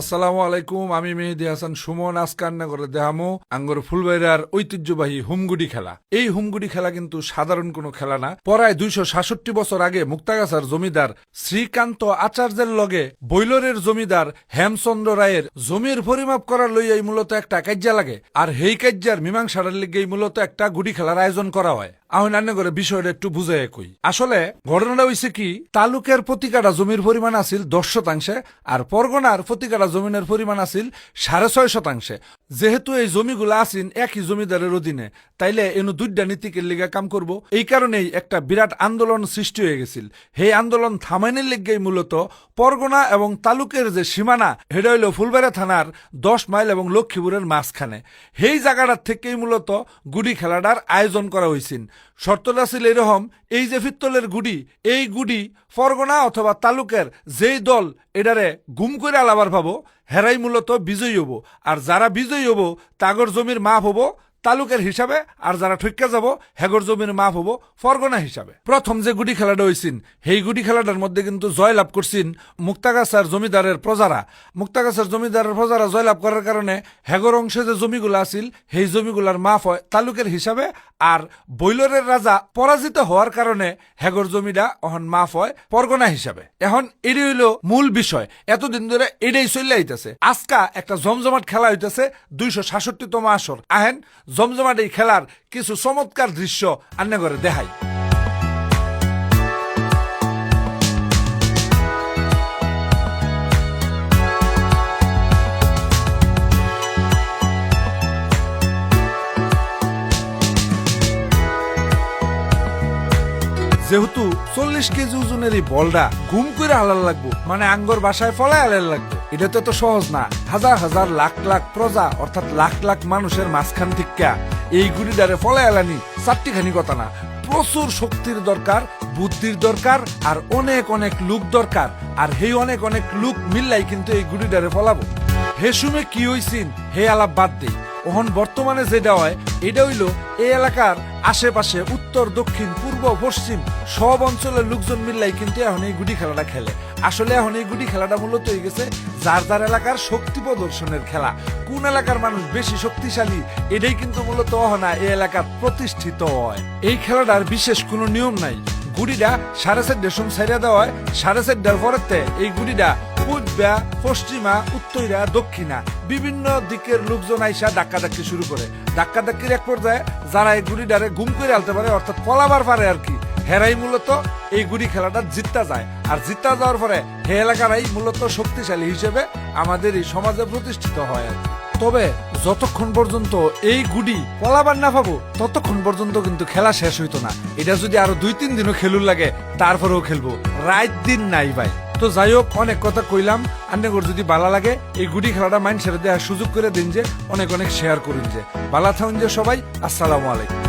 আসসালামু আলাইকুম। আমি মেহেদি হাসান সুমন। আজকে রান্না করে দেখামো আঙ্গর ফুলবাইরার ঐতিহ্যবাহী হুমগুড়ি খেলা। এই হুমগুড়ি খেলা কিন্তু সাধারণ কোনো খেলা না। প্রায় 266 বছর আগে মুক্তাগাছার জমিদার শ্রীকান্ত আচার্যের লগে বৈলরের জমিদার হেমচন্দ্র রায়ের জমির পরিমাপ করার লইয়াই মূলত একটা কাজ্যা লাগে, আর হেই কাজ্যার মীমাংসার লিগেই মূলত একটা গুড়ি খেলার আয়োজন করা হয়। আমি রান্না করে বিষয়টা একটু বুঝাই কই। আসলে ঘটনাটা হইছে কি, তালুকের প্রতি কাঠা জমির পরিমাণ আছিল 10 শতাংশে, আর পরগনার প্রতি কাঠা জমিনের পরিমাণ আছিল 6.5 শতাংশে। যেহেতু এই জমিগুলা আছেন একই জমিদারের অধীনে, তাইলে এনু দুইটা নীতিকের লিগা কাম করব। এই কারণেই একটা বিরাট আন্দোলন সৃষ্টি হয়ে গেছিল। সেই আন্দোলন থামাইনের লিগেই মূলত পরগনা এবং তালুকের যে সীমানা, সেটা হইল ফুলবাড়িয়া থানার 10 মাইল এবং লক্ষ্মীপুরের মাঝখানে। সেই জায়গাটার থেকেই মূলত গুড়ি খেলাটার আয়োজন করা হয়েছিল। শর্তটা ছিল এরকম, এই যে পিত্তলের গুড়ি, এই গুড়ি পরগনা অথবা তালুকের যেই দল এটারে গুম করে আলাবার পাবো, হেরাই মূলত বিজয়ী হবো। আর যারা বিজয়ী হবো তাগর জমির মাপ হবো তালুকের হিসাবে, আর যারা ঠক্কা যাব হেগর জমির মাপ হবো পরগনা হিসাবে। প্রথম যে গুড়ি খেলাটা হয়েছিল, সেই গুড়ি খেলাটার মধ্যে কিন্তু জয়লাভ করছেন মুক্তাগাছার জমিদারের প্রজারা। মুক্তাগাছার জমিদারের প্রজারা জয়লাভ করার কারণে হেগর অংশে যে জমিগুলো আছিল সেই জমিগুলার মাপ হয় তালুকের হিসাবে, আর বৈলরের রাজা পরাজিত হওয়ার কারণে হেগর জমিটা এখন মাপ হয় পরগনা হিসাবে। এখন এটাই হইল মূল বিষয়। এতদিন ধরে এটাই চলে আইতেছে। আজকা একটা জমজমাট খেলা হইতেছে 266তম আসর। আহেন জমজমাট এই খেলার কিছু চমৎকার দৃশ্য আন্না করে দেখাই। যেহেতু 40 কেজি ওজনের এই বলটা গুম করে হালাল লাগবো, মানে আঙ্গর বাসায় ফলায় হালাল লাগবে, এটা তো সহজ না। হাজার হাজার লাখ লাখ প্রজা অর্থাৎ লাখ লাখ মানুষের মাঝখান থেকে এই গুড়িটারে ফলায় হালানি চারটিখানি কথা না। প্রচুর শক্তির দরকার, বুদ্ধির দরকার, আর অনেক অনেক লোক দরকার। আর সেই অনেক অনেক লোক মিললাই কিন্তু এই গুড়িটারে ফলাবো। হে শুনে কি হইছিন হে আলাপ বাদ দেই। ওহন বর্তমানে যেটা হয় এটা হইল এই এলাকার আশেপাশে উত্তর দক্ষিণ পূর্ব পশ্চিম সব অঞ্চলের লোকজন মিললাই কিন্তু এখন এই গুড়ি খেলাটা খেলে। আসলে এখন এই গুড়ি খেলাটা মূলত হয়ে গেছে যার যার এলাকার শক্তি প্রদর্শনের খেলা। কোন এলাকার মানুষ বেশি শক্তিশালী এটাই কিন্তু মূলত অহনা এই এলাকার প্রতিষ্ঠিত হয়। এই খেলাটার বিশেষ কোনো নিয়ম নাই। গুড়িটা 4:30 সময় ছেড়ে দেওয়া হয়। 4:30 পরেতে এই গুড়িটা পূর্বা পশ্চিমা উত্তরা দক্ষিণা বিভিন্ন দিকের লোকজন আইসা ধাক্কাধাক্কি শুরু করে। ধাক্কাধাক্কির এক পর্যায়ে যারা এই গুড়িটারে গুম করে আনতে পারে অর্থাৎ পলাবার পারে আর কি, হেরাই মূলত এই গুড়ি খেলাটা জিততে যায়। আর জিততে যাওয়ার পরে হে এলাকারাই মূলত শক্তিশালী হিসেবে আমাদের এই সমাজে প্রতিষ্ঠিত হয় আর কি। তবে যতক্ষণ পর্যন্ত এই গুড়ি পলাবার না পাবো ততক্ষণ পর্যন্ত কিন্তু খেলা শেষ হইতো না। এটা যদি আরো 2-3 দিনও খেলুর লাগে তারপরেও খেলবো, রাত দিন নাই ভাই। তো যাই হোক, অনেক কথা কইলাম। আন্নেগর যদি ভালো লাগে এই গুড়ি খেলাটা মাইন্ড ছেড়ে দেওয়ার সুযোগ করে দিন, যে অনেক অনেক শেয়ার করুন। যে ভালো থাকুন যে সবাই। আসসালামু আলাইকুম।